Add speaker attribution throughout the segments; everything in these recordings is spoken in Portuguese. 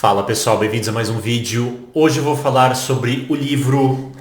Speaker 1: Fala pessoal, bem-vindos a mais um vídeo. Hoje eu vou falar sobre o livro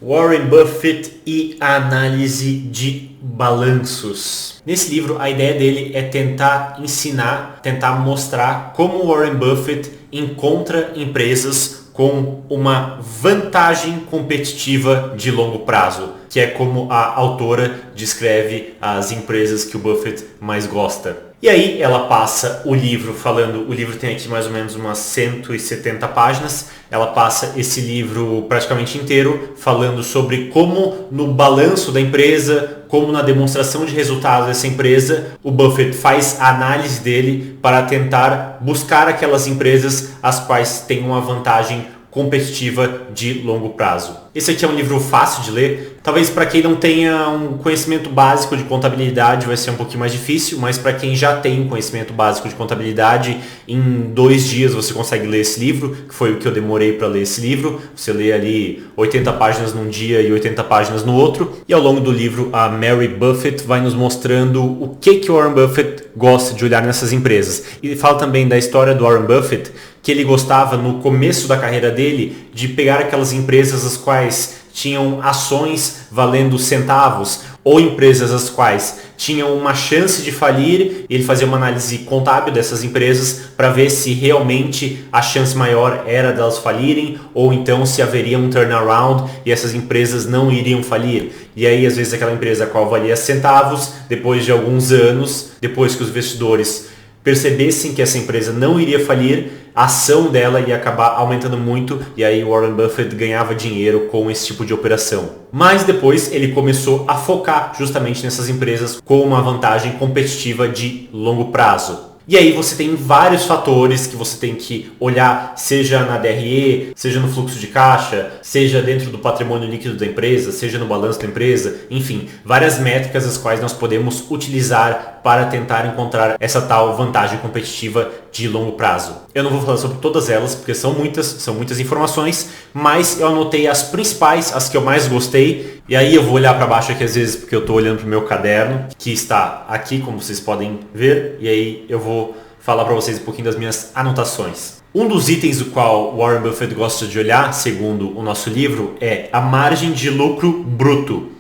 Speaker 1: Warren Buffett e a análise de balanços. Nesse livro a ideia dele é tentar ensinar, tentar mostrar como Warren Buffett encontra empresas com uma vantagem competitiva de longo prazo, que é como a autora descreve as empresas que o Buffett mais gosta. E aí ela passa o livro falando, o livro tem aqui mais ou menos umas 170 páginas, ela passa esse livro praticamente inteiro falando sobre como no balanço da empresa, como na demonstração de resultados dessa empresa, o Buffett faz a análise dele para tentar buscar aquelas empresas as quais têm uma vantagem competitiva de longo prazo. Esse aqui é um livro fácil de ler. Talvez para quem não tenha um conhecimento básico de contabilidade vai ser um pouquinho mais difícil, mas para quem já tem um conhecimento básico de contabilidade, em 2 dias você consegue ler esse livro, que foi o que eu demorei para ler esse livro. Você lê ali 80 páginas num dia e 80 páginas no outro. E ao longo do livro, a Mary Buffett vai nos mostrando o que o Warren Buffett gosta de olhar nessas empresas. E fala também da história do Warren Buffett, que ele gostava no começo da carreira dele de pegar aquelas empresas as quais tinham ações valendo centavos ou empresas as quais tinham uma chance de falir, e ele fazia uma análise contábil dessas empresas para ver se realmente a chance maior era delas falirem ou então se haveria um turnaround e essas empresas não iriam falir. E aí às vezes aquela empresa a qual valia centavos, depois de alguns anos, depois que os investidores percebessem que essa empresa não iria falir, a ação dela ia acabar aumentando muito e aí Warren Buffett ganhava dinheiro com esse tipo de operação. Mas depois ele começou a focar justamente nessas empresas com uma vantagem competitiva de longo prazo. E aí você tem vários fatores que você tem que olhar, seja na DRE, seja no fluxo de caixa, seja dentro do patrimônio líquido da empresa, seja no balanço da empresa, enfim, várias métricas as quais nós podemos utilizar para tentar encontrar essa tal vantagem competitiva de longo prazo. Eu não vou falar sobre todas elas, porque são muitas informações, mas eu anotei as principais, as que eu mais gostei, e aí eu vou olhar para baixo aqui às vezes porque eu estou olhando para o meu caderno, que está aqui, como vocês podem ver, e aí eu vou falar para vocês um pouquinho das minhas anotações. Um dos itens do qual Warren Buffett gosta de olhar, segundo o nosso livro, é a margem de lucro bruto.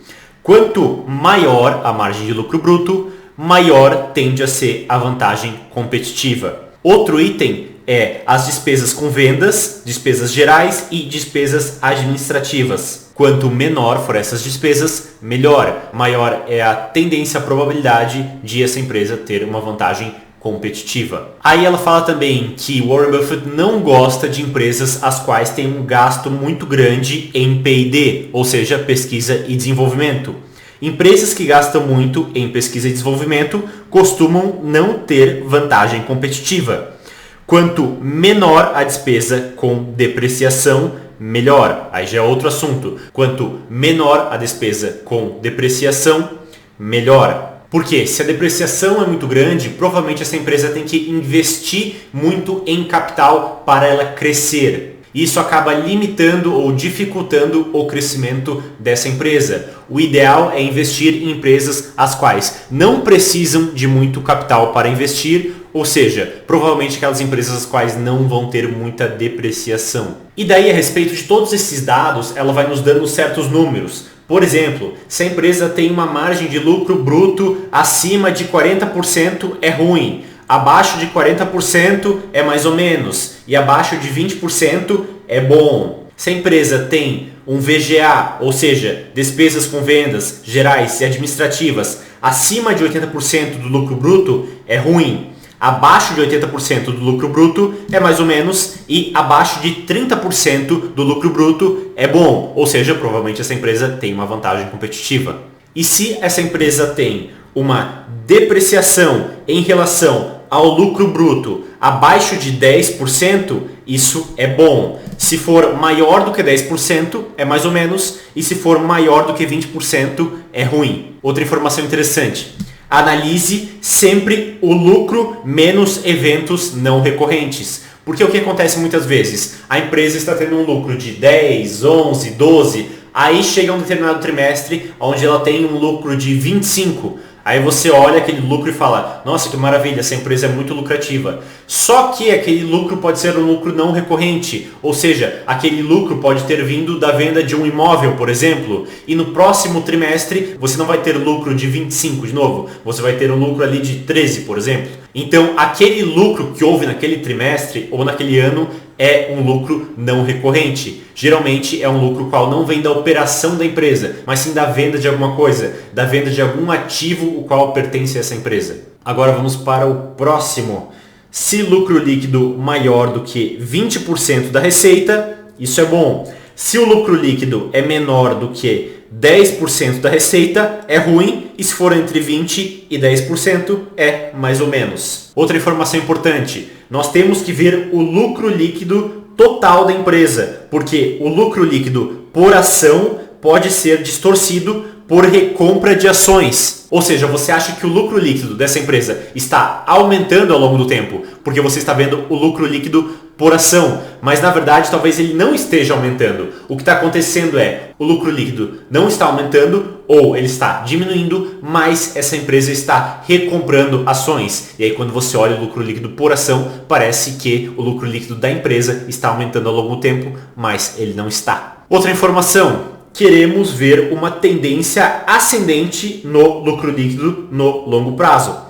Speaker 1: Quanto maior a margem de lucro bruto, maior tende a ser a vantagem competitiva. Outro item é as despesas com vendas, despesas gerais e despesas administrativas. Quanto menor for essas despesas, melhor. Maior é a tendência, a probabilidade de essa empresa ter uma vantagem competitiva. Aí ela fala também que Warren Buffett não gosta de empresas as quais têm um gasto muito grande em P&D, ou seja, pesquisa e desenvolvimento. Empresas que gastam muito em pesquisa e desenvolvimento costumam não ter vantagem competitiva. Quanto menor a despesa com depreciação, melhor. Aí já é outro assunto. Quanto menor a despesa com depreciação, melhor. Porque se a depreciação é muito grande, provavelmente essa empresa tem que investir muito em capital para ela crescer. Isso acaba limitando ou dificultando o crescimento dessa empresa. O ideal é investir em empresas as quais não precisam de muito capital para investir, ou seja, provavelmente aquelas empresas as quais não vão ter muita depreciação. E daí, a respeito de todos esses dados, ela vai nos dando certos números. Por exemplo, se a empresa tem uma margem de lucro bruto acima de 40%, é ruim. Abaixo de 40% é mais ou menos. E abaixo de 20% é bom. Se a empresa tem um VGA, ou seja, despesas com vendas gerais e administrativas, acima de 80% do lucro bruto, é ruim. Abaixo de 80% do lucro bruto é mais ou menos, e abaixo de 30% do lucro bruto é bom, ou seja, provavelmente essa empresa tem uma vantagem competitiva. E se essa empresa tem uma depreciação em relação ao lucro bruto abaixo de 10%, isso é bom. Se for maior do que 10%, é mais ou menos, e se for maior do que 20%, é ruim. Outra informação interessante. Analise sempre o lucro menos eventos não recorrentes. Porque o que acontece muitas vezes? A empresa está tendo um lucro de 10, 11, 12, aí chega um determinado trimestre onde ela tem um lucro de 25. Aí você olha aquele lucro e fala, nossa, que maravilha, essa empresa é muito lucrativa. Só que aquele lucro pode ser um lucro não recorrente, ou seja, aquele lucro pode ter vindo da venda de um imóvel, por exemplo, e no próximo trimestre você não vai ter lucro de 25 de novo, você vai ter um lucro ali de 13, por exemplo. Então, aquele lucro que houve naquele trimestre ou naquele ano é um lucro não recorrente. Geralmente é um lucro qual não vem da operação da empresa, mas sim da venda de alguma coisa, da venda de algum ativo o qual pertence a essa empresa. Agora vamos para o próximo. Se lucro líquido maior do que 20% da receita, isso é bom. Se o lucro líquido é menor do que 10% da receita, é ruim, e se for entre 20% e 10%, é mais ou menos. Outra informação importante, nós temos que ver o lucro líquido total da empresa, porque o lucro líquido por ação pode ser distorcido por recompra de ações. Ou seja, você acha que o lucro líquido dessa empresa está aumentando ao longo do tempo, porque você está vendo o lucro líquido por ação, mas na verdade talvez ele não esteja aumentando. O que está acontecendo é, o lucro líquido não está aumentando ou ele está diminuindo, mas essa empresa está recomprando ações. E aí quando você olha o lucro líquido por ação, parece que o lucro líquido da empresa está aumentando ao longo do tempo, mas ele não está. Outra informação. Queremos ver uma tendência ascendente no lucro líquido no longo prazo.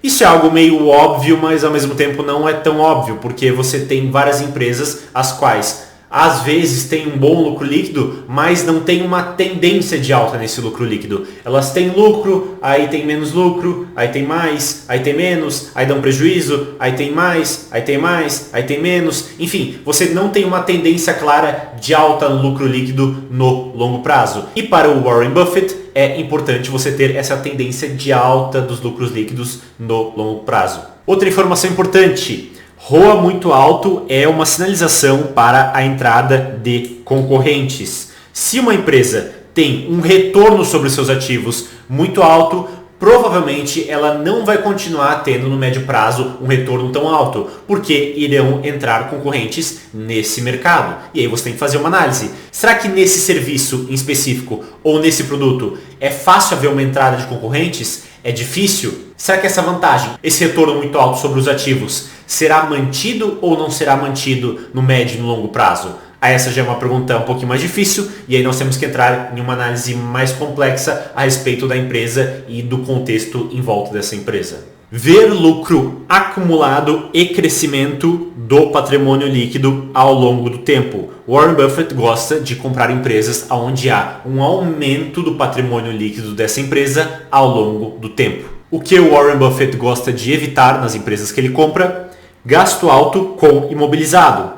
Speaker 1: Isso é algo meio óbvio, mas ao mesmo tempo não é tão óbvio, porque você tem várias empresas as quais às vezes têm um bom lucro líquido, mas não tem uma tendência de alta nesse lucro líquido. Elas têm lucro, aí tem menos lucro, aí tem mais, aí tem menos, aí dá um prejuízo, aí tem mais, aí tem mais, aí tem menos. Enfim, você não tem uma tendência clara de alta no lucro líquido no longo prazo. E para o Warren Buffett, é importante você ter essa tendência de alta dos lucros líquidos no longo prazo. Outra informação importante. ROA muito alto é uma sinalização para a entrada de concorrentes. Se uma empresa tem um retorno sobre os seus ativos muito alto, provavelmente ela não vai continuar tendo no médio prazo um retorno tão alto, porque irão entrar concorrentes nesse mercado. E aí você tem que fazer uma análise. Será que nesse serviço em específico ou nesse produto é fácil haver uma entrada de concorrentes? É difícil? Será que essa vantagem, esse retorno muito alto sobre os ativos, será mantido ou não será mantido no médio e no longo prazo? Aí essa já é uma pergunta um pouquinho mais difícil e aí nós temos que entrar em uma análise mais complexa a respeito da empresa e do contexto em volta dessa empresa. Ver lucro acumulado e crescimento do patrimônio líquido ao longo do tempo. Warren Buffett gosta de comprar empresas onde há um aumento do patrimônio líquido dessa empresa ao longo do tempo. O que o Warren Buffett gosta de evitar nas empresas que ele compra? Gasto alto com imobilizado,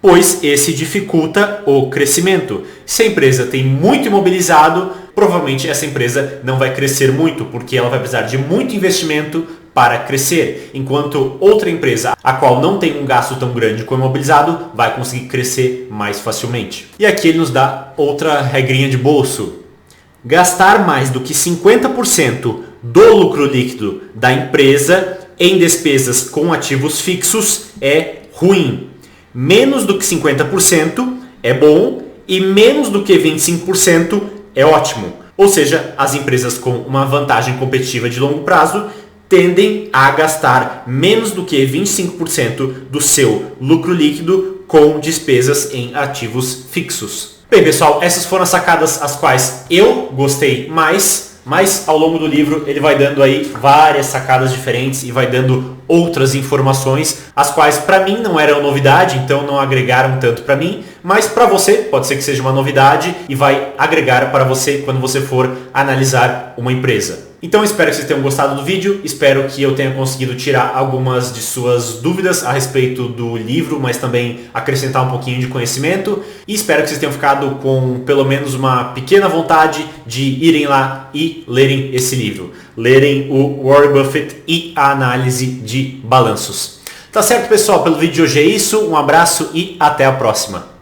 Speaker 1: pois esse dificulta o crescimento. Se a empresa tem muito imobilizado, provavelmente essa empresa não vai crescer muito, porque ela vai precisar de muito investimento para crescer, enquanto outra empresa, a qual não tem um gasto tão grande com imobilizado, vai conseguir crescer mais facilmente. E aqui ele nos dá outra regrinha de bolso. Gastar mais do que 50% do lucro líquido da empresa em despesas com ativos fixos é ruim. Menos do que 50% é bom e menos do que 25% é ótimo. Ou seja, as empresas com uma vantagem competitiva de longo prazo tendem a gastar menos do que 25% do seu lucro líquido com despesas em ativos fixos. Bem, pessoal, essas foram as sacadas as quais eu gostei mais, mas ao longo do livro ele vai dando aí várias sacadas diferentes e vai dando outras informações, as quais para mim não eram novidade, então não agregaram tanto para mim, mas para você pode ser que seja uma novidade e vai agregar para você quando você for analisar uma empresa. Então espero que vocês tenham gostado do vídeo, espero que eu tenha conseguido tirar algumas de suas dúvidas a respeito do livro, mas também acrescentar um pouquinho de conhecimento e espero que vocês tenham ficado com pelo menos uma pequena vontade de irem lá e lerem esse livro, lerem o Warren Buffett e a análise de balanços. Tá certo, pessoal? Pelo vídeo de hoje é isso, um abraço e até a próxima.